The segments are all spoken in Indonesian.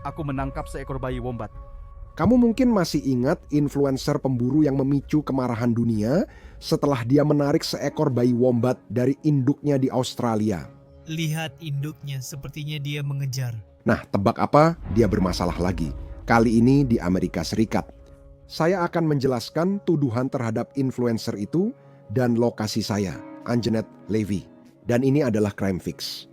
Aku menangkap seekor bayi wombat. Kamu mungkin masih ingat influencer pemburu yang memicu kemarahan dunia setelah dia menarik seekor bayi wombat dari induknya di Australia. Lihat induknya, sepertinya dia mengejar. Nah, tebak apa? Dia bermasalah lagi. Kali ini di Amerika Serikat. Saya akan menjelaskan tuduhan terhadap influencer itu dan lokasi saya, Anjanette Levy. Dan ini adalah Crime Fix.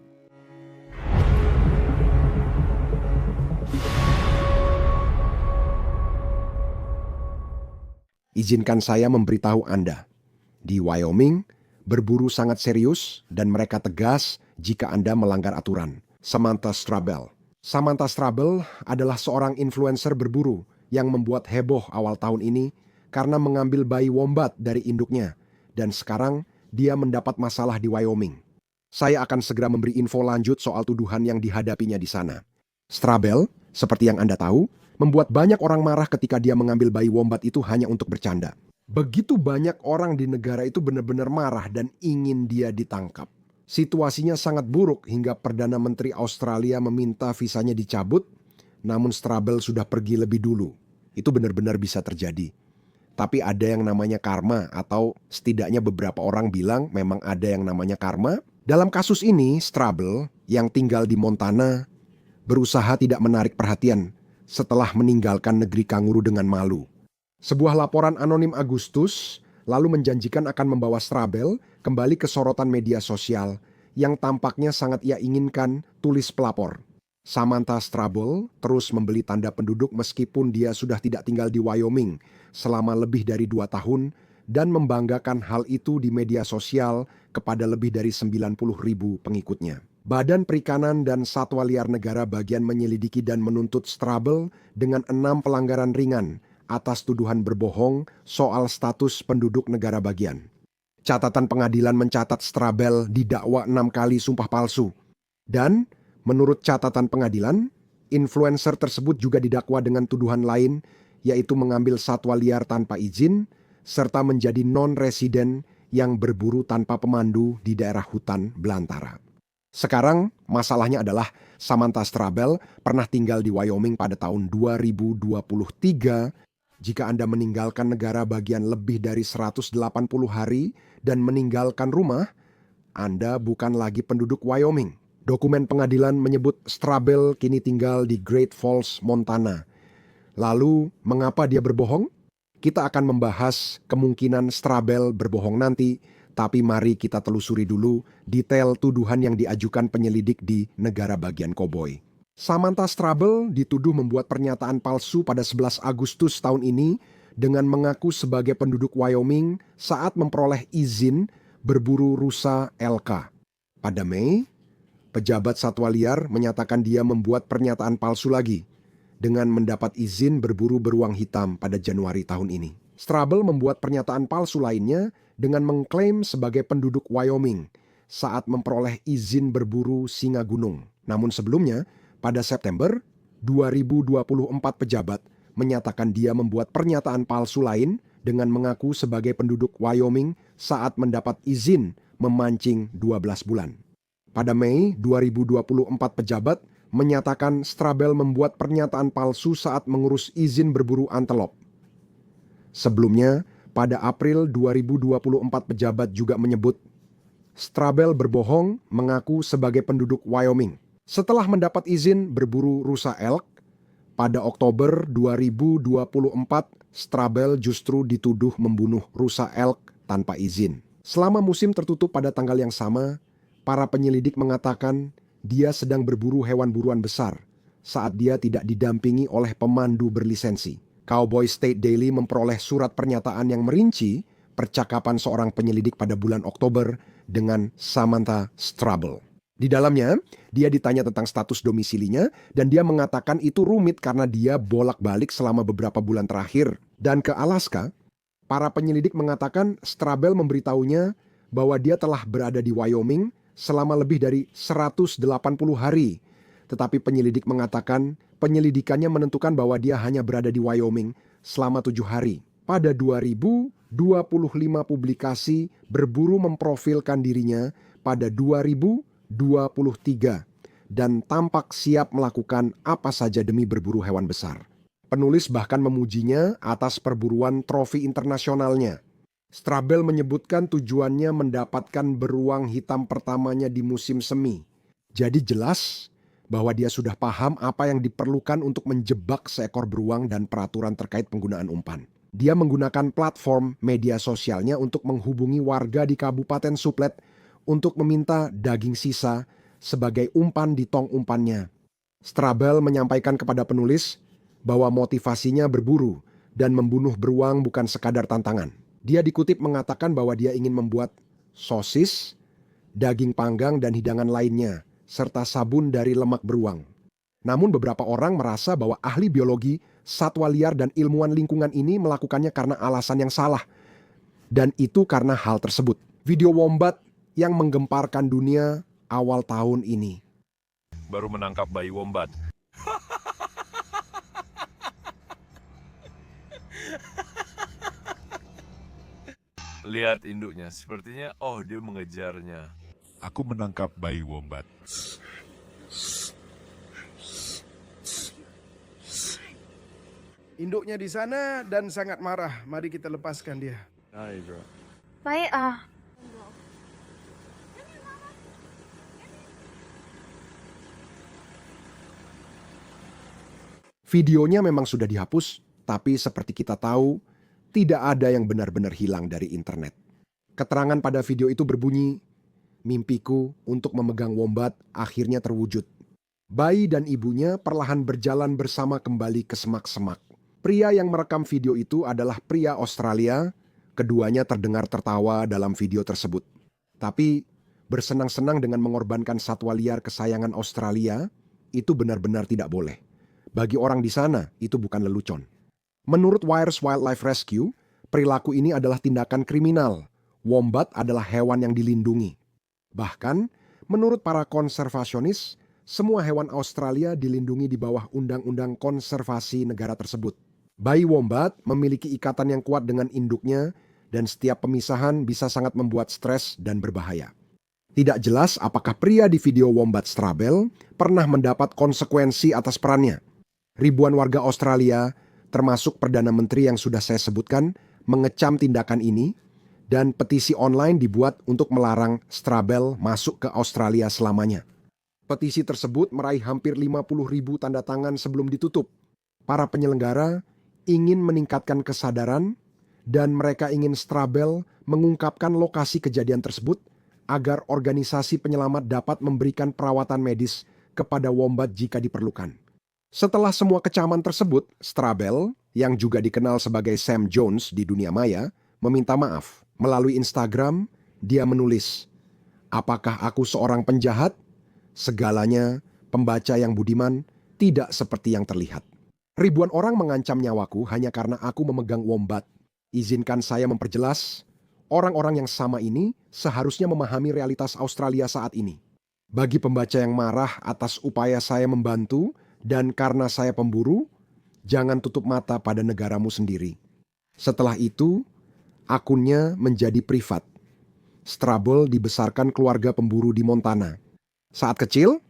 Izinkan saya memberitahu Anda. Di Wyoming, berburu sangat serius dan mereka tegas jika Anda melanggar aturan. Samantha Strabel. Samantha Strabel adalah seorang influencer berburu yang membuat heboh awal tahun ini karena mengambil bayi wombat dari induknya. Dan sekarang dia mendapat masalah di Wyoming. Saya akan segera memberi info lanjut soal tuduhan yang dihadapinya di sana. Strabel, seperti yang Anda tahu, membuat banyak orang marah ketika dia mengambil bayi wombat itu hanya untuk bercanda. Begitu banyak orang di negara itu benar-benar marah dan ingin dia ditangkap. Situasinya sangat buruk hingga Perdana Menteri Australia meminta visanya dicabut, namun Strabel sudah pergi lebih dulu. Itu benar-benar bisa terjadi. Tapi ada yang namanya karma, atau setidaknya beberapa orang bilang memang ada yang namanya karma. Dalam kasus ini, Strabel yang tinggal di Montana berusaha tidak menarik perhatian setelah meninggalkan negeri kanguru dengan malu. Sebuah laporan anonim Agustus lalu menjanjikan akan membawa Strabel kembali ke sorotan media sosial yang tampaknya sangat ia inginkan, tulis pelapor. Samantha Strabel terus membeli tanda penduduk meskipun dia sudah tidak tinggal di Wyoming selama lebih dari 2 tahun dan membanggakan hal itu di media sosial kepada lebih dari 90.000 pengikutnya. Badan Perikanan dan Satwa Liar Negara bagian menyelidiki dan menuntut Strabel dengan 6 pelanggaran ringan atas tuduhan berbohong soal status penduduk negara bagian. Catatan pengadilan mencatat Strabel didakwa 6 kali sumpah palsu. Dan menurut catatan pengadilan, influencer tersebut juga didakwa dengan tuduhan lain, yaitu mengambil satwa liar tanpa izin, serta menjadi non-residen yang berburu tanpa pemandu di daerah hutan belantara. Sekarang masalahnya adalah Samantha Strabel pernah tinggal di Wyoming pada tahun 2023. Jika Anda meninggalkan negara bagian lebih dari 180 hari dan meninggalkan rumah, Anda bukan lagi penduduk Wyoming. Dokumen pengadilan menyebut Strabel kini tinggal di Great Falls, Montana. Lalu, mengapa dia berbohong? Kita akan membahas kemungkinan Strabel berbohong nanti, tapi mari kita telusuri dulu detail tuduhan yang diajukan penyelidik di negara bagian Koboi. Samantha Strabel dituduh membuat pernyataan palsu pada 11 Agustus tahun ini dengan mengaku sebagai penduduk Wyoming saat memperoleh izin berburu rusa elk. Pada Mei, pejabat satwa liar menyatakan dia membuat pernyataan palsu lagi dengan mendapat izin berburu beruang hitam pada Januari tahun ini. Strabel membuat pernyataan palsu lainnya dengan mengklaim sebagai penduduk Wyoming saat memperoleh izin berburu singa gunung. Namun sebelumnya, pada September 2024 pejabat menyatakan dia membuat pernyataan palsu lain dengan mengaku sebagai penduduk Wyoming saat mendapat izin memancing 12 bulan. Pada Mei 2024 pejabat menyatakan Strabel membuat pernyataan palsu saat mengurus izin berburu antelop. Sebelumnya, pada April 2024 pejabat juga menyebut Strabel berbohong mengaku sebagai penduduk Wyoming. Setelah mendapat izin berburu rusa elk, pada Oktober 2024 Strabel justru dituduh membunuh rusa elk tanpa izin. Selama musim tertutup pada tanggal yang sama, para penyelidik mengatakan dia sedang berburu hewan buruan besar saat dia tidak didampingi oleh pemandu berlisensi. Cowboy State Daily memperoleh surat pernyataan yang merinci percakapan seorang penyelidik pada bulan Oktober dengan Samantha Strabel. Di dalamnya, dia ditanya tentang status domisilinya dan dia mengatakan itu rumit karena dia bolak-balik selama beberapa bulan terakhir. Dan ke Alaska, para penyelidik mengatakan Strabel memberitahunya bahwa dia telah berada di Wyoming selama lebih dari 180 hari. Tetapi penyelidik mengatakan penyelidikannya menentukan bahwa dia hanya berada di Wyoming selama 7 hari. Pada 2025 publikasi berburu memprofilkan dirinya pada 2023 dan tampak siap melakukan apa saja demi berburu hewan besar. Penulis bahkan memujinya atas perburuan trofi internasionalnya. Strabel menyebutkan tujuannya mendapatkan beruang hitam pertamanya di musim semi. Jadi jelas bahwa dia sudah paham apa yang diperlukan untuk menjebak seekor beruang dan peraturan terkait penggunaan umpan. Dia menggunakan platform media sosialnya untuk menghubungi warga di Kabupaten Suplet untuk meminta daging sisa sebagai umpan di tong umpannya. Strabel menyampaikan kepada penulis bahwa motivasinya berburu dan membunuh beruang bukan sekadar tantangan. Dia dikutip mengatakan bahwa dia ingin membuat sosis, daging panggang dan hidangan lainnya, serta sabun dari lemak beruang. Namun beberapa orang merasa bahwa ahli biologi, satwa liar dan ilmuwan lingkungan ini melakukannya karena alasan yang salah. Dan itu karena hal tersebut. Video wombat yang menggemparkan dunia awal tahun ini. Baru menangkap bayi wombat. Lihat induknya, sepertinya dia mengejarnya. Aku menangkap bayi wombat. Induknya di sana dan sangat marah. Mari kita lepaskan dia. Baik, Videonya memang sudah dihapus, tapi seperti kita tahu, tidak ada yang benar-benar hilang dari internet. Keterangan pada video itu berbunyi, "Mimpiku untuk memegang wombat akhirnya terwujud. Bayi dan ibunya perlahan berjalan bersama kembali ke semak-semak." Pria yang merekam video itu adalah pria Australia. Keduanya terdengar tertawa dalam video tersebut. Tapi bersenang-senang dengan mengorbankan satwa liar kesayangan Australia itu benar-benar tidak boleh. Bagi orang di sana, itu bukan lelucon. Menurut Wires Wildlife Rescue, perilaku ini adalah tindakan kriminal. Wombat adalah hewan yang dilindungi. Bahkan, menurut para konservasionis, semua hewan Australia dilindungi di bawah Undang-Undang Konservasi negara tersebut. Bayi wombat memiliki ikatan yang kuat dengan induknya dan setiap pemisahan bisa sangat membuat stres dan berbahaya. Tidak jelas apakah pria di video wombat Strabel pernah mendapat konsekuensi atas perannya. Ribuan warga Australia, termasuk Perdana Menteri yang sudah saya sebutkan, mengecam tindakan ini dan petisi online dibuat untuk melarang Strabel masuk ke Australia selamanya. Petisi tersebut meraih hampir 50.000 tanda tangan sebelum ditutup. Para penyelenggara ingin meningkatkan kesadaran dan mereka ingin Strabel mengungkapkan lokasi kejadian tersebut agar organisasi penyelamat dapat memberikan perawatan medis kepada wombat jika diperlukan. Setelah semua kecaman tersebut, Strabel, yang juga dikenal sebagai Sam Jones di dunia maya, meminta maaf. Melalui Instagram, dia menulis, "Apakah aku seorang penjahat? Segalanya, pembaca yang budiman, tidak seperti yang terlihat. Ribuan orang mengancam nyawaku hanya karena aku memegang wombat. Izinkan saya memperjelas, orang-orang yang sama ini seharusnya memahami realitas Australia saat ini. Bagi pembaca yang marah atas upaya saya membantu, dan karena saya pemburu, jangan tutup mata pada negaramu sendiri." Setelah itu, akunnya menjadi privat. Strabel dibesarkan keluarga pemburu di Montana. Saat kecil,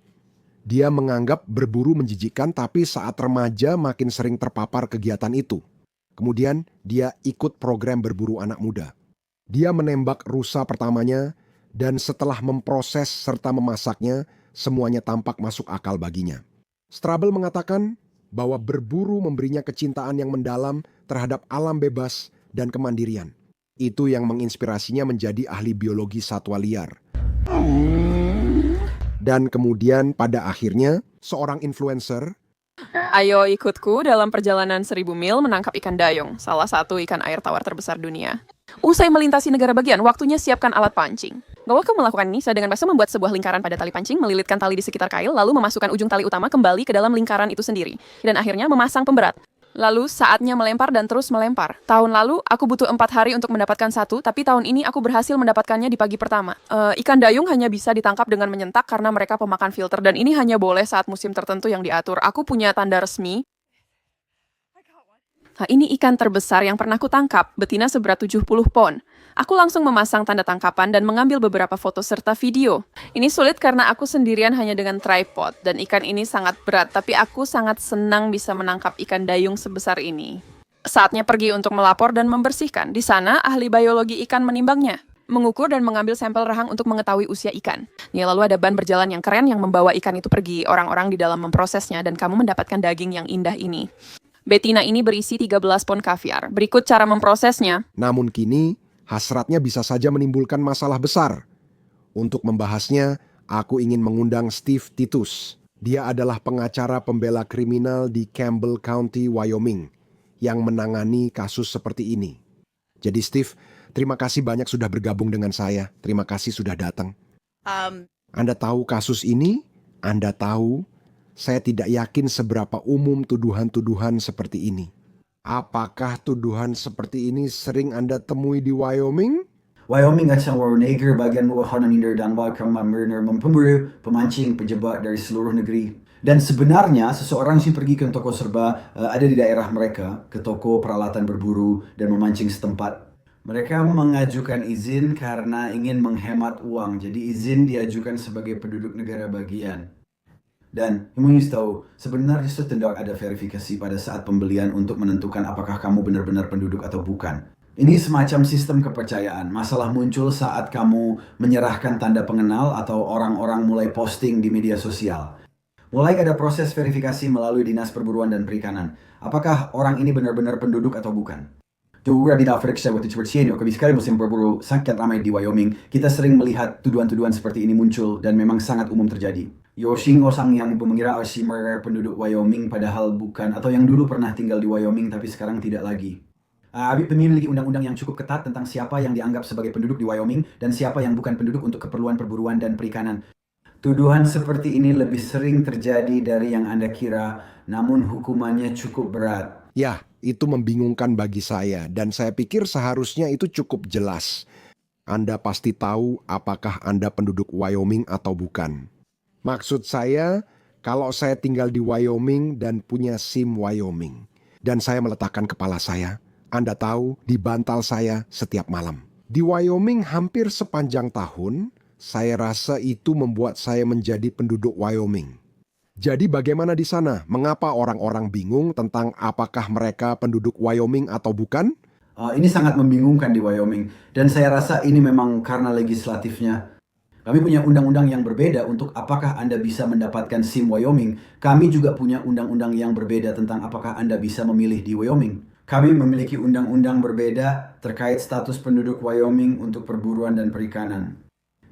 dia menganggap berburu menjijikkan, tapi saat remaja makin sering terpapar kegiatan itu. Kemudian, dia ikut program berburu anak muda. Dia menembak rusa pertamanya, dan setelah memproses serta memasaknya, semuanya tampak masuk akal baginya. Strabel mengatakan bahwa berburu memberinya kecintaan yang mendalam terhadap alam bebas dan kemandirian. Itu yang menginspirasinya menjadi ahli biologi satwa liar. Dan kemudian pada akhirnya, seorang influencer, Ayo ikutku dalam perjalanan 1000 mil menangkap ikan dayung, salah satu ikan air tawar terbesar dunia. Usai melintasi negara bagian, waktunya siapkan alat pancing. Gawakku melakukan ini, saya dengan basa membuat sebuah lingkaran pada tali pancing, melilitkan tali di sekitar kail, lalu memasukkan ujung tali utama kembali ke dalam lingkaran itu sendiri. Dan akhirnya memasang pemberat. Lalu saatnya melempar dan terus melempar. Tahun lalu, aku butuh 4 hari untuk mendapatkan satu, tapi tahun ini aku berhasil mendapatkannya di pagi pertama. Ikan dayung hanya bisa ditangkap dengan menyentak karena mereka pemakan filter, dan ini hanya boleh saat musim tertentu yang diatur. Aku punya tanda resmi. Nah, ini ikan terbesar yang pernah ku tangkap, betina seberat 70 pon. Aku langsung memasang tanda tangkapan dan mengambil beberapa foto serta video. Ini sulit karena aku sendirian hanya dengan tripod, dan ikan ini sangat berat, tapi aku sangat senang bisa menangkap ikan dayung sebesar ini. Saatnya pergi untuk melapor dan membersihkan. Di sana, ahli biologi ikan menimbangnya, mengukur dan mengambil sampel rahang untuk mengetahui usia ikan. Ya, lalu ada ban berjalan yang keren yang membawa ikan itu pergi. Orang-orang di dalam memprosesnya, dan kamu mendapatkan daging yang indah ini. Betina ini berisi 13 pon kaviar. Berikut cara memprosesnya. Namun kini, hasratnya bisa saja menimbulkan masalah besar. Untuk membahasnya, aku ingin mengundang Steve Titus. Dia adalah pengacara pembela kriminal di Campbell County, Wyoming, yang menangani kasus seperti ini. Jadi Steve, terima kasih banyak sudah bergabung dengan saya. Terima kasih sudah datang. Anda tahu kasus ini? Anda tahu, saya tidak yakin seberapa umum tuduhan-tuduhan seperti ini. Apakah tuduhan seperti ini sering Anda temui di Wyoming? Wyoming at sa Warneger bagian Wuhan dan Wakam pemburu, pemancing, pejabat dari seluruh negeri. Dan sebenarnya seseorang sih pergi ke toko serba ada di daerah mereka, ke toko peralatan berburu dan memancing setempat. Mereka mengajukan izin karena ingin menghemat uang, jadi izin diajukan sebagai penduduk negara bagian. Dan kamu harus tahu, sebenarnya tidak ada verifikasi pada saat pembelian untuk menentukan apakah kamu benar-benar penduduk atau bukan. Ini semacam sistem kepercayaan. Masalah muncul saat kamu menyerahkan tanda pengenal atau orang-orang mulai posting di media sosial. Mulai ada proses verifikasi melalui Dinas Perburuan dan Perikanan. Apakah orang ini benar-benar penduduk atau bukan? Juga di Afrika waktu seperti ini, sekali musim berburu sangat ramai di Wyoming, kita sering melihat tuduhan-tuduhan seperti ini muncul dan memang sangat umum terjadi. Yoshing orang yang ibu mengira mereka penduduk Wyoming padahal bukan, atau yang dulu pernah tinggal di Wyoming tapi sekarang tidak lagi. Abi memiliki undang-undang yang cukup ketat tentang siapa yang dianggap sebagai penduduk di Wyoming dan siapa yang bukan penduduk untuk keperluan perburuan dan perikanan. Tuduhan seperti ini lebih sering terjadi dari yang Anda kira, namun hukumannya cukup berat. Ya, itu membingungkan bagi saya dan saya pikir seharusnya itu cukup jelas. Anda pasti tahu apakah Anda penduduk Wyoming atau bukan. Maksud saya, kalau saya tinggal di Wyoming dan punya SIM Wyoming, dan saya meletakkan kepala saya, Anda tahu, di bantal saya setiap malam. Di Wyoming hampir sepanjang tahun, saya rasa itu membuat saya menjadi penduduk Wyoming. Jadi bagaimana di sana? Mengapa orang-orang bingung tentang apakah mereka penduduk Wyoming atau bukan? Ini sangat membingungkan di Wyoming, dan saya rasa ini memang karena legislatifnya. Kami punya undang-undang yang berbeda untuk apakah Anda bisa mendapatkan SIM Wyoming. Kami juga punya undang-undang yang berbeda tentang apakah Anda bisa memilih di Wyoming. Kami memiliki undang-undang berbeda terkait status penduduk Wyoming untuk perburuan dan perikanan.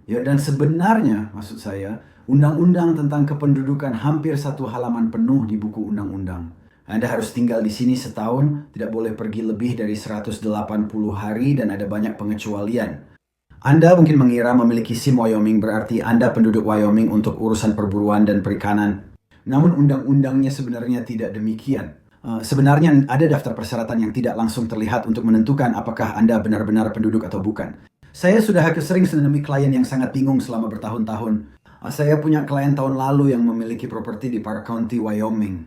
Ya, dan sebenarnya, maksud saya, undang-undang tentang kependudukan hampir satu halaman penuh di buku undang-undang. Anda harus tinggal di sini setahun, tidak boleh pergi lebih dari 180 hari dan ada banyak pengecualian. Anda mungkin mengira memiliki SIM Wyoming berarti Anda penduduk Wyoming untuk urusan perburuan dan perikanan. Namun undang-undangnya sebenarnya tidak demikian. Sebenarnya ada daftar persyaratan yang tidak langsung terlihat untuk menentukan apakah Anda benar-benar penduduk atau bukan. Saya sudah sering menemui klien yang sangat bingung selama bertahun-tahun. Saya punya klien tahun lalu yang memiliki properti di Park County, Wyoming.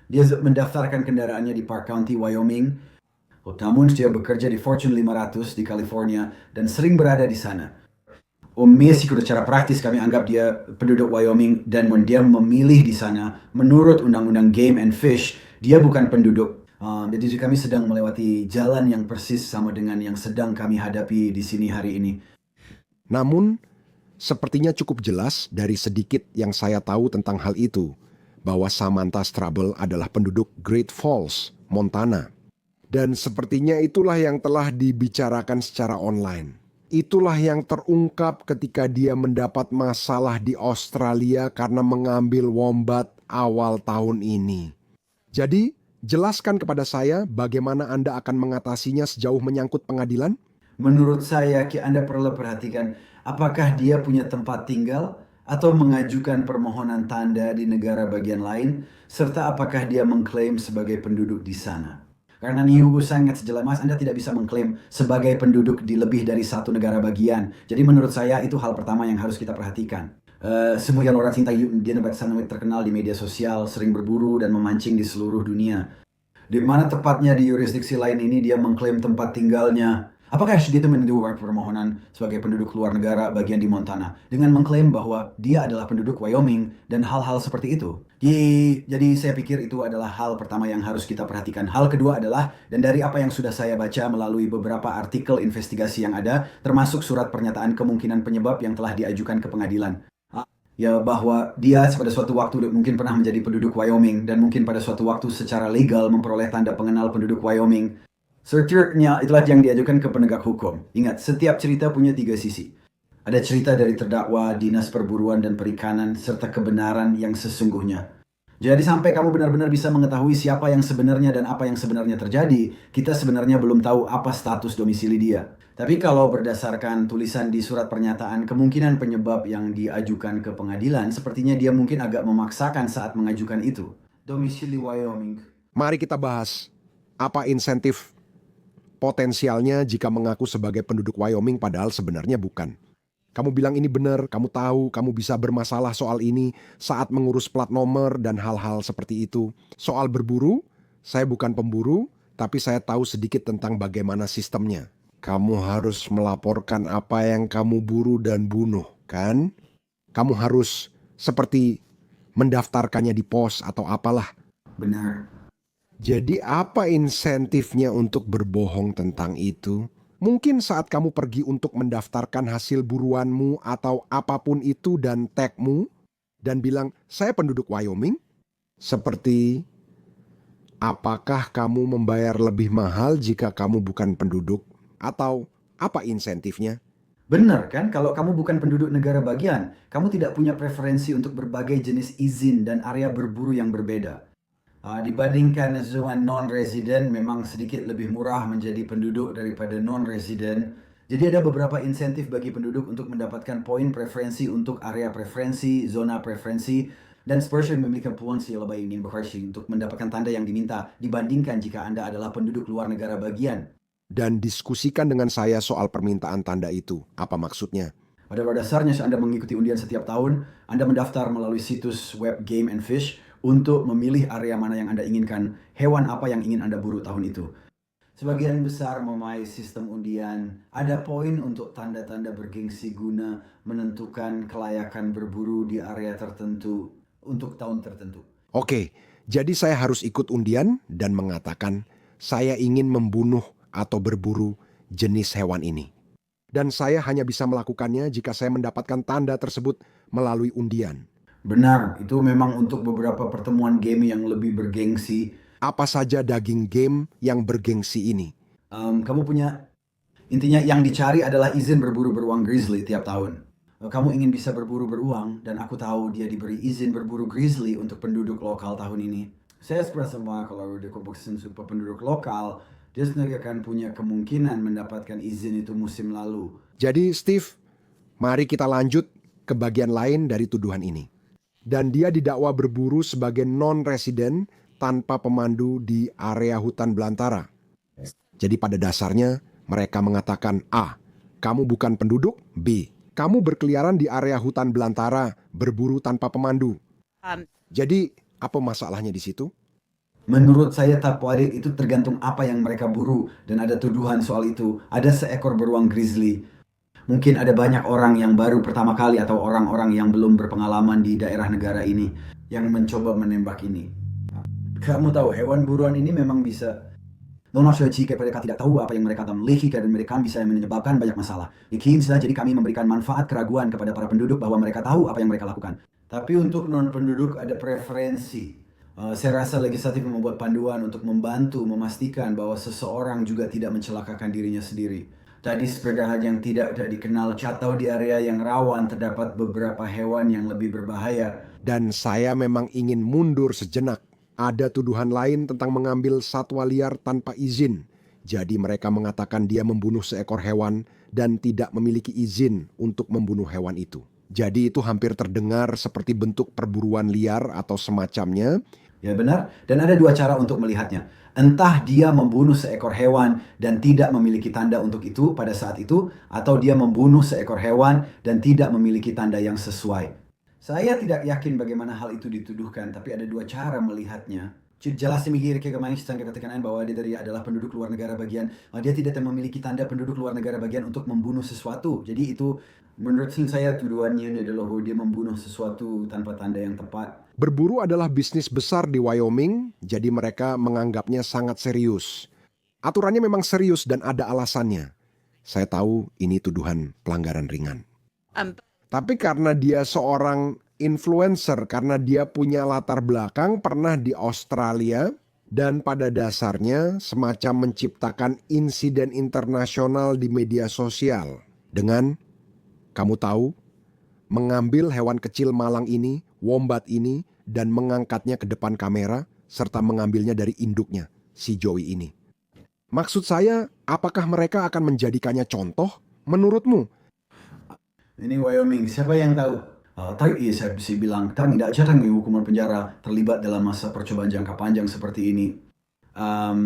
Dia mendaftarkan kendaraannya di Park County, Wyoming. Namun dia bekerja di Fortune 500 di California dan sering berada di sana. Secara cara praktis kami anggap dia penduduk Wyoming dan dia memilih di sana menurut undang-undang Game and Fish, dia bukan penduduk. Jadi kami sedang melewati jalan yang persis sama dengan yang sedang kami hadapi di sini hari ini. Namun, sepertinya cukup jelas dari sedikit yang saya tahu tentang hal itu, bahwa Samantha Strabel adalah penduduk Great Falls, Montana. Dan sepertinya itulah yang telah dibicarakan secara online. Itulah yang terungkap ketika dia mendapat masalah di Australia karena mengambil wombat awal tahun ini. Jadi, jelaskan kepada saya bagaimana Anda akan mengatasinya sejauh menyangkut pengadilan? Menurut saya, Anda perlu perhatikan apakah dia punya tempat tinggal atau mengajukan permohonan tanda di negara bagian lain, serta apakah dia mengklaim sebagai penduduk di sana. Karena Niuhu sangat sejelas, Anda tidak bisa mengklaim sebagai penduduk di lebih dari satu negara bagian. Jadi menurut saya itu hal pertama yang harus kita perhatikan. Semua orang cinta dia sangat terkenal di media sosial, sering berburu dan memancing di seluruh dunia. Di mana tepatnya di yurisdiksi lain ini dia mengklaim tempat tinggalnya. Apakah dia itu menduga permohonan sebagai penduduk luar negara bagian di Montana dengan mengklaim bahwa dia adalah penduduk Wyoming dan hal-hal seperti itu? Jadi saya pikir itu adalah hal pertama yang harus kita perhatikan. Hal kedua adalah, dan dari apa yang sudah saya baca melalui beberapa artikel investigasi yang ada, termasuk surat pernyataan kemungkinan penyebab yang telah diajukan ke pengadilan. Ya, bahwa dia pada suatu waktu mungkin pernah menjadi penduduk Wyoming dan mungkin pada suatu waktu secara legal memperoleh tanda pengenal penduduk Wyoming. Seterusnya itulah yang diajukan ke penegak hukum. Ingat, setiap cerita punya 3 sisi. Ada cerita dari terdakwa, dinas perburuan dan perikanan, serta kebenaran yang sesungguhnya. Jadi sampai kamu benar-benar bisa mengetahui siapa yang sebenarnya dan apa yang sebenarnya terjadi, kita sebenarnya belum tahu apa status domisili dia. Tapi kalau berdasarkan tulisan di surat pernyataan, kemungkinan penyebab yang diajukan ke pengadilan, sepertinya dia mungkin agak memaksakan saat mengajukan itu. Domisili Wyoming. Mari kita bahas apa insentif potensialnya jika mengaku sebagai penduduk Wyoming padahal sebenarnya bukan. Kamu bilang ini benar, kamu tahu, kamu bisa bermasalah soal ini saat mengurus plat nomor dan hal-hal seperti itu. Soal berburu, saya bukan pemburu, tapi saya tahu sedikit tentang bagaimana sistemnya. Kamu harus melaporkan apa yang kamu buru dan bunuh, kan? Kamu harus seperti mendaftarkannya di pos atau apalah. Benar. Jadi apa insentifnya untuk berbohong tentang itu? Mungkin saat kamu pergi untuk mendaftarkan hasil buruanmu atau apapun itu dan tagmu dan bilang, saya penduduk Wyoming. Seperti, apakah kamu membayar lebih mahal jika kamu bukan penduduk? Atau apa insentifnya? Benar kan, kalau kamu bukan penduduk negara bagian, kamu tidak punya preferensi untuk berbagai jenis izin dan area berburu yang berbeda. Dibandingkan zona non-resident, memang sedikit lebih murah menjadi penduduk daripada non-resident. Jadi ada beberapa insentif bagi penduduk untuk mendapatkan poin preferensi untuk area preferensi, zona preferensi, dan Spurgeon memiliki peluang lebih ingin bekerja untuk mendapatkan tanda yang diminta dibandingkan jika Anda adalah penduduk luar negara bagian. Dan diskusikan dengan saya soal permintaan tanda itu. Apa maksudnya? Pada dasarnya, Anda mengikuti undian setiap tahun, Anda mendaftar melalui situs web Game and Fish untuk memilih area mana yang Anda inginkan, hewan apa yang ingin Anda buru tahun itu. Sebagian besar memakai sistem undian, ada poin untuk tanda-tanda bergengsi guna menentukan kelayakan berburu di area tertentu untuk tahun tertentu. Oke, jadi saya harus ikut undian dan mengatakan saya ingin membunuh atau berburu jenis hewan ini. Dan saya hanya bisa melakukannya jika saya mendapatkan tanda tersebut melalui undian. Benar, itu memang untuk beberapa pertemuan game yang lebih bergengsi. Apa saja daging game yang bergengsi ini? Kamu punya, intinya yang dicari adalah izin berburu beruang grizzly tiap tahun. Kamu ingin bisa berburu beruang, dan aku tahu dia diberi izin berburu grizzly untuk penduduk lokal tahun ini. Saya semua kalau di kompetisi super penduduk lokal, dia sendiri akan punya kemungkinan mendapatkan izin itu musim lalu. Jadi Steve, mari kita lanjut ke bagian lain dari tuduhan ini. Dan dia didakwa berburu sebagai non-resident tanpa pemandu di area hutan belantara. Jadi pada dasarnya mereka mengatakan A, kamu bukan penduduk, B, kamu berkeliaran di area hutan belantara berburu tanpa pemandu. Jadi apa masalahnya di situ? Menurut saya Tapwarik itu tergantung apa yang mereka buru dan ada tuduhan soal itu. Ada seekor beruang grizzly. Mungkin ada banyak orang yang baru pertama kali atau orang-orang yang belum berpengalaman di daerah negara ini yang mencoba menembak ini. Kamu tahu hewan buruan ini memang bisa jika mereka tidak tahu apa yang mereka miliki dan mereka bisa menyebabkan banyak masalah. Jadi kami memberikan manfaat keraguan kepada para penduduk bahwa mereka tahu apa yang mereka lakukan. Tapi untuk non-penduduk ada preferensi. Saya rasa legislatif membuat panduan untuk membantu memastikan bahwa seseorang juga tidak mencelakakan dirinya sendiri. Tadi seperti hal yang tidak dikenal atau di area yang rawan terdapat beberapa hewan yang lebih berbahaya. Dan saya memang ingin mundur sejenak. Ada tuduhan lain tentang mengambil satwa liar tanpa izin. Jadi mereka mengatakan dia membunuh seekor hewan dan tidak memiliki izin untuk membunuh hewan itu. Jadi itu hampir terdengar seperti bentuk perburuan liar atau semacamnya. Ya benar, dan ada 2 cara untuk melihatnya. Entah dia membunuh seekor hewan dan tidak memiliki tanda untuk itu pada saat itu, atau dia membunuh seekor hewan dan tidak memiliki tanda yang sesuai. Saya tidak yakin bagaimana hal itu dituduhkan, tapi ada 2 cara melihatnya. jelas semigir ke kemarin saya katakan bahwa dia adalah penduduk luar negara bagian. Dia tidak memiliki tanda penduduk luar negara bagian untuk membunuh sesuatu. Jadi itu menurut saya tuduhannya adalah bahwa dia membunuh sesuatu tanpa tanda yang tepat. Berburu adalah bisnis besar di Wyoming, jadi mereka menganggapnya sangat serius. Aturannya memang serius dan ada alasannya. Saya tahu ini tuduhan pelanggaran ringan. Tapi karena dia seorang influencer, karena dia punya latar belakang pernah di Australia, dan pada dasarnya semacam menciptakan insiden internasional di media sosial. Dengan, kamu tahu, mengambil hewan kecil malang ini, wombat ini, dan mengangkatnya ke depan kamera, serta mengambilnya dari induknya, si Joey ini. Maksud saya, apakah mereka akan menjadikannya contoh? Menurutmu? Ini Wyoming, siapa yang tahu? Tapi saya bisa bilang, tidak jarang hukuman penjara terlibat dalam masa percobaan jangka panjang seperti ini.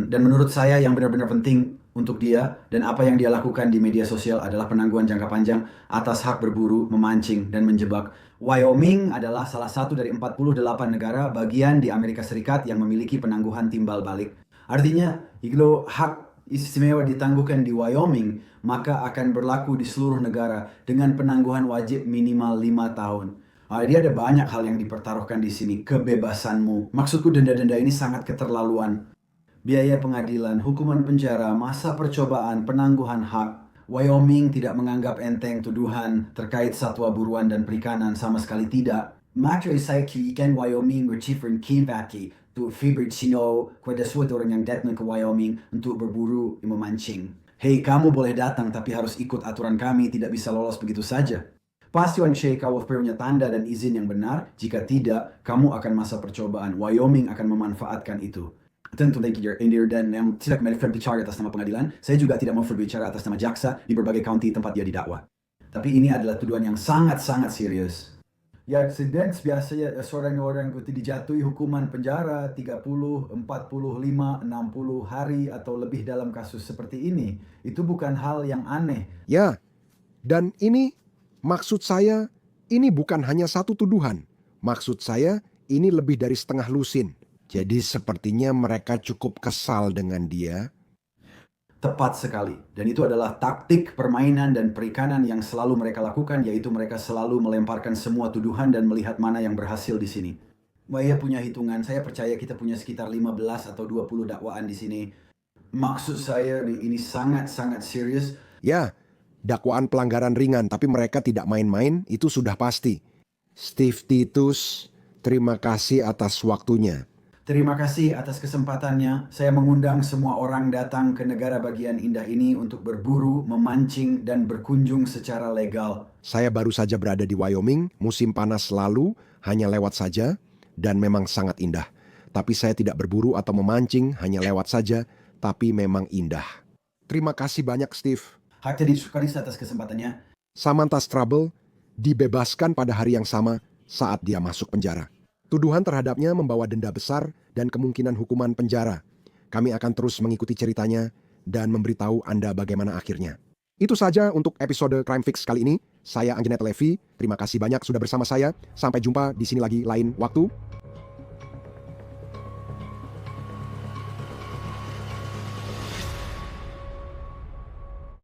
Dan menurut saya yang benar-benar penting untuk dia dan apa yang dia lakukan di media sosial adalah penangguhan jangka panjang atas hak berburu, memancing, dan menjebak. Wyoming adalah salah satu dari 48 negara bagian di Amerika Serikat yang memiliki penangguhan timbal balik. Artinya, kalau hak istimewa ditangguhkan di Wyoming, maka akan berlaku di seluruh negara dengan penangguhan wajib minimal 5 tahun. Jadi ada banyak hal yang dipertaruhkan di sini. Kebebasanmu. Maksudku denda-denda ini sangat keterlaluan. Biaya pengadilan, hukuman penjara, masa percobaan, penangguhan hak. Wyoming tidak menganggap enteng tuduhan terkait satwa buruan dan perikanan, sama sekali tidak. Maka saya kirikan Wyoming bercifran kimbaki untuk favorite sino kepada suatu orang yang datang ke Wyoming untuk berburu dan memancing. Hei, kamu boleh datang tapi harus ikut aturan kami, tidak bisa lolos begitu saja. Pastikan kau punya tanda dan izin yang benar, jika tidak, kamu akan masa percobaan. Wyoming akan memanfaatkan itu. Tentu dan yang tidak berbicara atas nama pengadilan, saya juga tidak mau berbicara atas nama jaksa di berbagai county tempat dia didakwa. Tapi ini adalah tuduhan yang sangat-sangat serius. Ya, sedang biasanya seorang orang itu dijatuhi hukuman penjara 30, 45, 60 hari atau lebih dalam kasus seperti ini. Itu bukan hal yang aneh. Ya, dan ini maksud saya, ini bukan hanya satu tuduhan. Maksud saya, ini lebih dari setengah lusin. Jadi sepertinya mereka cukup kesal dengan dia. Tepat sekali. Dan itu adalah taktik permainan dan perikanan yang selalu mereka lakukan, yaitu mereka selalu melemparkan semua tuduhan dan melihat mana yang berhasil di sini. Saya punya hitungan, saya percaya kita punya sekitar 15 atau 20 dakwaan di sini. Maksud saya ini sangat-sangat serius. Ya, dakwaan pelanggaran ringan, tapi mereka tidak main-main, itu sudah pasti. Steve Titus, terima kasih atas waktunya. Terima kasih atas kesempatannya. Saya mengundang semua orang datang ke negara bagian indah ini untuk berburu, memancing, dan berkunjung secara legal. Saya baru saja berada di Wyoming, musim panas lalu, hanya lewat saja, dan memang sangat indah. Tapi saya tidak berburu atau memancing, hanya lewat saja, tapi memang indah. Terima kasih banyak, Steve. Hak tadi atas kesempatannya. Samantha Strubble dibebaskan pada hari yang sama saat dia masuk penjara. Tuduhan terhadapnya membawa denda besar dan kemungkinan hukuman penjara. Kami akan terus mengikuti ceritanya dan memberitahu Anda bagaimana akhirnya. Itu saja untuk episode Crime Fix kali ini. Saya Anggit Levi. Terima kasih banyak sudah bersama saya. Sampai jumpa di sini lagi lain waktu.